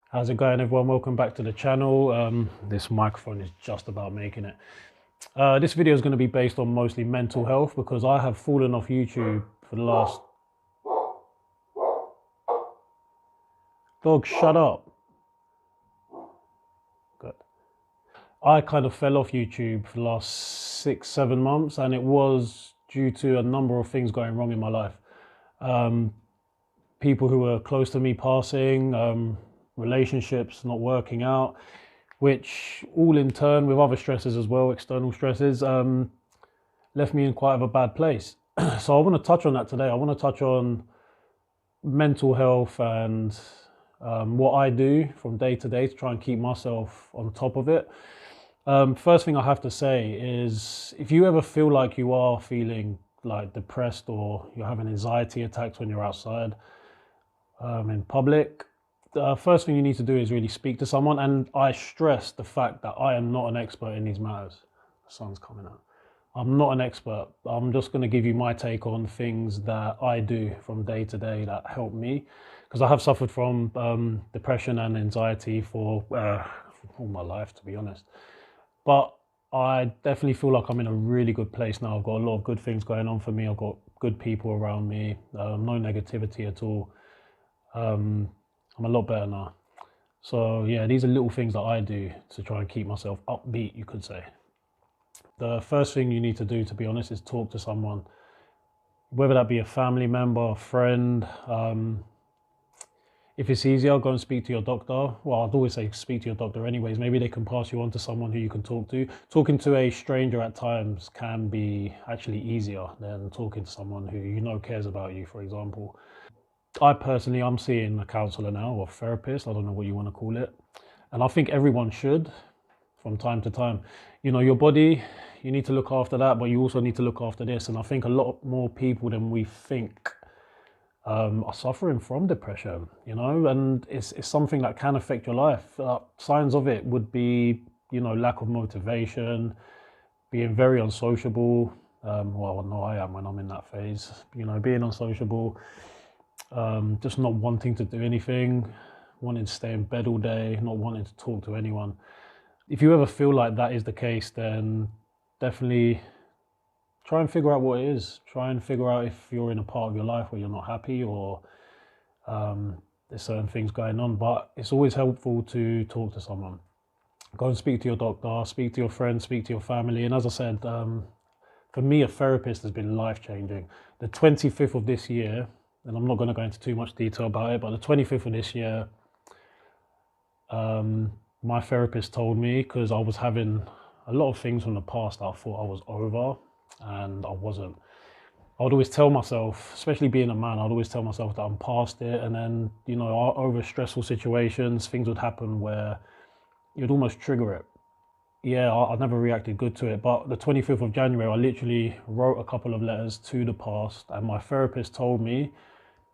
How's it going, everyone? Welcome back to the channel. This microphone is just about making it. This video is going to be based on mostly mental health because I have fallen off YouTube for the last... Dog, shut up. Good. I kind of fell off YouTube for the last 6-7 months, and it was due to a number of things going wrong in my life. People who were close to me passing, relationships not working out, which all in turn, with other stresses as well, external stresses, left me in quite of a bad place. So I want to touch on that today. I want to touch on mental health and what I do from day to day to try and keep myself on top of it. First thing I have to say is, if you ever feel like you are feeling like depressed or you're having anxiety attacks when you're outside in public, the first thing you need to do is really speak to someone. And I stress the fact that I am not an expert in these matters. The sun's coming out. I'm not an expert. I'm just going to give you my take on things that I do from day to day that help me, because I have suffered from depression and anxiety for all my life, to be honest. But I definitely feel like I'm in a really good place now. I've got a lot of good things going on for me. I've got good people around me, no negativity at all. I'm a lot better now. So yeah, these are little things that I do to try and keep myself upbeat, you could say. The first thing you need to do, to be honest, is talk to someone, whether that be a family member, a friend. If it's easier, go and speak to your doctor. Well, I'd always say speak to your doctor anyways. Maybe they can pass you on to someone who you can talk to. Talking to a stranger at times can be actually easier than talking to someone who you know cares about you, for example. I personally, I'm seeing a counsellor now, or therapist, I don't know what you want to call it. And I think everyone should from time to time. You know, your body, you need to look after that, but you also need to look after this. And I think a lot more people than we think are suffering from depression, you know, and it's something that can affect your life. Signs of it would be, you know, lack of motivation, being very unsociable. Well, no, I am when I'm in that phase, you know, being unsociable, just not wanting to do anything, wanting to stay in bed all day, not wanting to talk to anyone. If you ever feel like that is the case, then definitely try and figure out what it is. Try and figure out if you're in a part of your life where you're not happy, or there's certain things going on. But it's always helpful to talk to someone. Go and speak to your doctor, speak to your friends, speak to your family. And as I said, for me, a therapist has been life-changing. The 25th of this year, and I'm not going to go into too much detail about it, but the 25th of this year, my therapist told me, because I was having a lot of things from the past that I thought I was over, and I wasn't. I would always tell myself, especially being a man, I'd always tell myself that I'm past it, and then, you know, over stressful situations, things would happen where you'd almost trigger it. Yeah, I never reacted good to it, but the 25th of January, I literally wrote a couple of letters to the past, and my therapist told me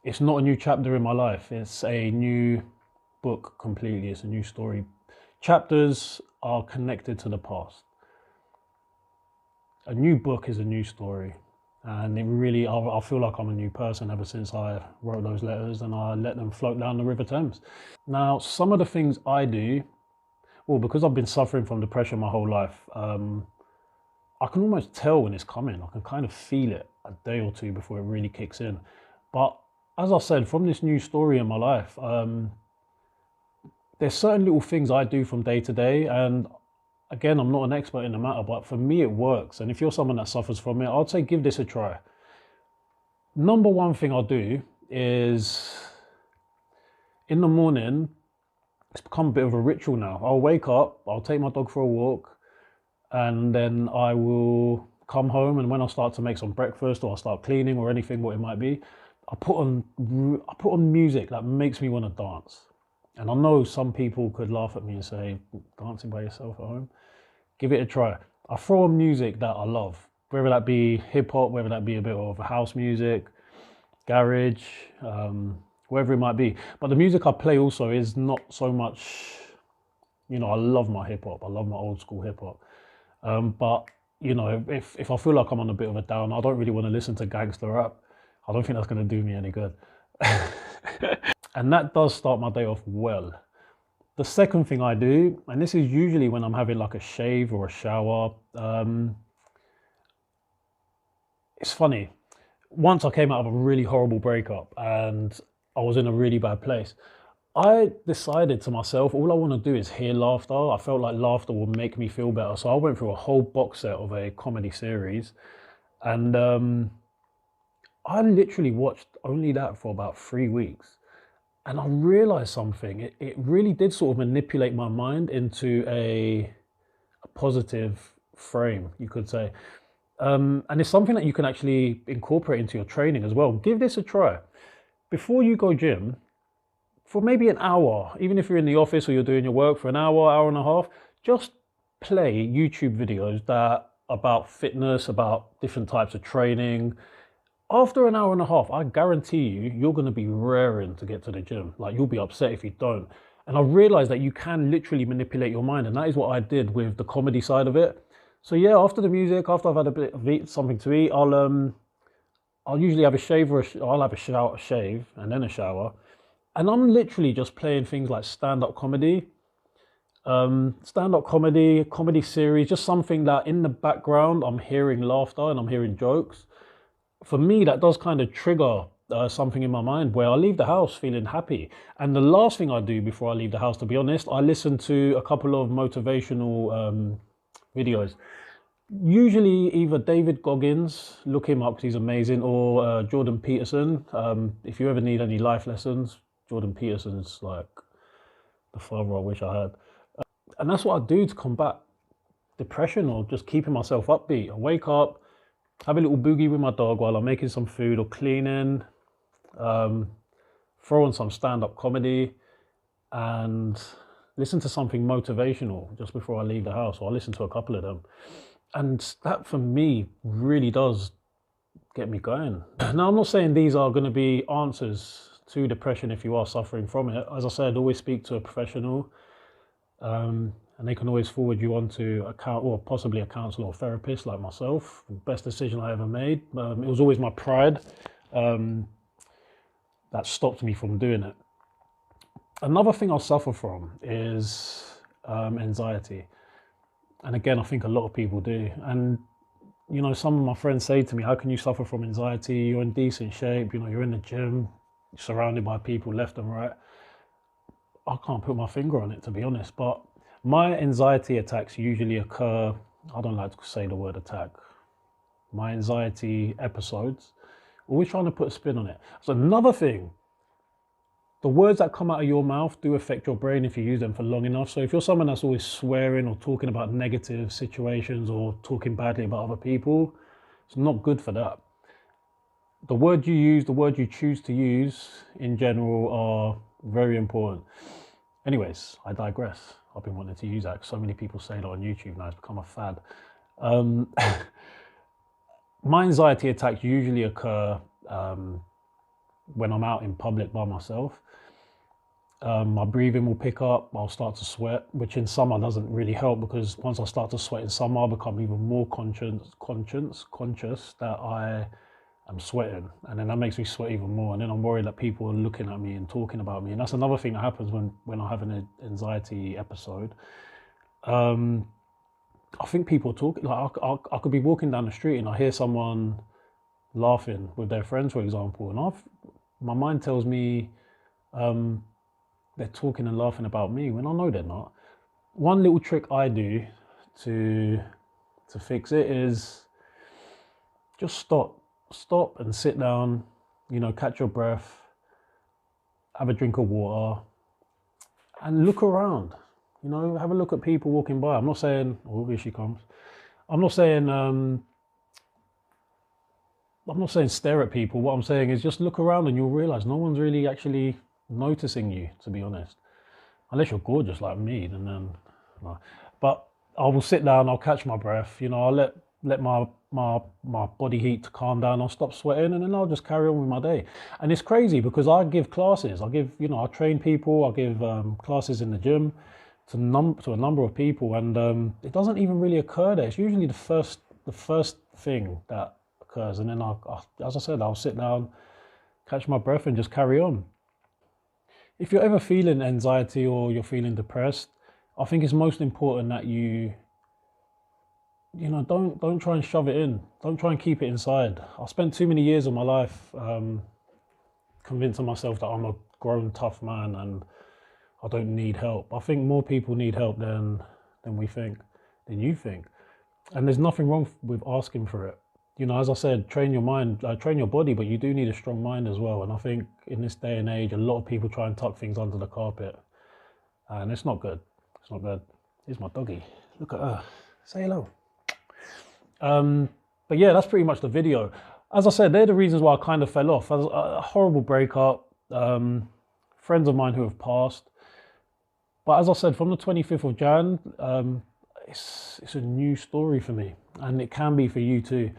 it's not a new chapter in my life, it's a new book completely, it's a new story. Chapters are connected to the past. A new book is a new story, and it really, I feel like I'm a new person ever since I wrote those letters and I let them float down the River Thames. Now, some of the things I do, well, because I've been suffering from depression my whole life, I can almost tell when it's coming. I can kind of feel it a day or two before it really kicks in. But as I said, from this new story in my life, there's certain little things I do from day to day, and again, I'm not an expert in the matter, but for me it works. And if you're someone that suffers from it, I'd say give this a try. Number one thing I'll do is, in the morning, it's become a bit of a ritual now. I'll wake up, I'll take my dog for a walk, and then I will come home, and when I start to make some breakfast or I start cleaning or anything, what it might be, I put on music that makes me want to dance. And I know some people could laugh at me and say, dancing by yourself at home? Give it a try. I throw on music that I love, whether that be hip hop, whether that be a bit of house music, garage, wherever it might be. But the music I play also is not so much, you know, I love my hip hop. I love my old school hip hop. But, you know, if I feel like I'm on a bit of a down, I don't really want to listen to gangster rap. I don't think that's going to do me any good. And that does start my day off well. The second thing I do, and this is usually when I'm having like a shave or a shower, it's funny. Once I came out of a really horrible breakup and I was in a really bad place. I decided to myself, all I want to do is hear laughter. I felt like laughter would make me feel better. So I went through a whole box set of a comedy series, and I literally watched only that for about 3 weeks. And I realized something. It really did sort of manipulate my mind into a positive frame, you could say. And it's something that you can actually incorporate into your training as well. Give this a try. Before you go gym, for maybe an hour, even if you're in the office or you're doing your work for an hour, hour and a half, just play YouTube videos that about fitness, about different types of training. After an hour and a half, I guarantee you, you're going to be raring to get to the gym. Like, you'll be upset if you don't. And I realized that you can literally manipulate your mind, and that is what I did with the comedy side of it. So yeah, after the music, after I've had a bit of something to eat, I'll usually have a shave I'll have a shower, shave, and then a shower. And I'm literally just playing things like stand-up comedy, comedy series, just something that in the background I'm hearing laughter and I'm hearing jokes. For me, that does kind of trigger something in my mind where I leave the house feeling happy. And the last thing I do before I leave the house, to be honest, I listen to a couple of motivational videos. Usually either David Goggins, look him up because he's amazing, or Jordan Peterson. If you ever need any life lessons, Jordan Peterson's like the father I wish I had. And that's what I do to combat depression or just keeping myself upbeat. I wake up, have a little boogie with my dog while I'm making some food or cleaning, throw on some stand-up comedy, and listen to something motivational just before I leave the house. Or I listen to a couple of them. And that for me really does get me going. Now, I'm not saying these are going to be answers to depression if you are suffering from it. As I said, always speak to a professional, and they can always forward you on to or possibly a counsellor or therapist like myself. Best decision I ever made. It was always my pride that stopped me from doing it. Another thing I suffer from is anxiety. And again, I think a lot of people do. And, you know, some of my friends say to me, how can you suffer from anxiety? You're in decent shape, you know, you're in the gym, you're surrounded by people left and right. I can't put my finger on it, to be honest, but my anxiety attacks usually occur, I don't like to say the word attack, my anxiety episodes, always trying to put a spin on it. So another thing, the words that come out of your mouth do affect your brain if you use them for long enough. So if you're someone that's always swearing or talking about negative situations or talking badly about other people, it's not good for that. The word you use, the word you choose to use in general are very important. Anyways, I digress. I've been wanting to use that because so many people say that on YouTube now, it's become a fad. My anxiety attacks usually occur when I'm out in public by myself. My breathing will pick up, I'll start to sweat, which in summer doesn't really help because once I start to sweat in summer, I'll become even more conscious that I am sweating. And then that makes me sweat even more. And then I'm worried that people are looking at me and talking about me. And that's another thing that happens when I have an anxiety episode. I think people talk, like I could be walking down the street and I hear someone laughing with their friends, for example. And my mind tells me, they're talking and laughing about me when I know they're not. One little trick I do to fix it is just stop and sit down, you know, catch your breath, have a drink of water and look around, you know, have a look at people walking by. I'm not saying, oh, here she comes. I'm not saying stare at people. What I'm saying is just look around and you'll realize no one's really actually noticing you, to be honest, unless you're gorgeous like me, then no. But I will sit down, I'll catch my breath, you know, I'll let my body heat to calm down, I'll stop sweating, and then I'll just carry on with my day. And it's crazy because I give classes, I train people, I give classes in the gym to a number of people, and it doesn't even really occur there. It's usually the first thing that occurs, and then as I said, I'll sit down, catch my breath and just carry on. if you're ever feeling anxiety or you're feeling depressed, I think it's most important that you know, don't try and shove it in. Don't try and keep it inside. I spent too many years of my life convincing myself that I'm a grown, tough man and I don't need help. I think more people need help than we think, than you think. And there's nothing wrong with asking for it. You know, as I said, train your mind, train your body, but you do need a strong mind as well. And I think in this day and age, a lot of people try and tuck things under the carpet, and it's not good. It's not good. Here's my doggy. Look at her. Say hello. But yeah, that's pretty much the video. As I said, they're the reasons why I kind of fell off. A horrible breakup, friends of mine who have passed. But as I said, from the 25th of Jan, it's a new story for me, and it can be for you too.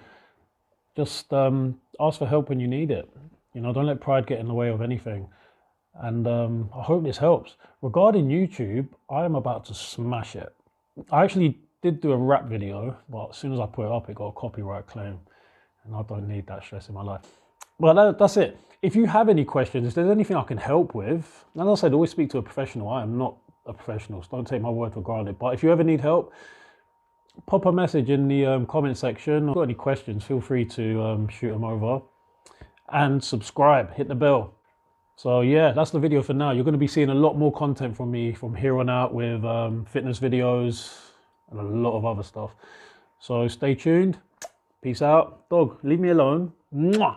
Just ask for help when you need it. You know, don't let pride get in the way of anything. And I hope this helps. Regarding YouTube, I am about to smash it. I actually did do a rap video, but as soon as I put it up, it got a copyright claim. And I don't need that stress in my life. Well, that's it. If you have any questions, if there's anything I can help with, and as I said, always speak to a professional. I am not a professional, so don't take my word for granted. But if you ever need help, pop a message in the comment section. If you've got any questions, feel free to shoot them over. And subscribe, hit the bell. So yeah, that's the video for now. You're going to be seeing a lot more content from me from here on out with fitness videos and a lot of other stuff. So stay tuned. Peace out. Dog, leave me alone. Mwah.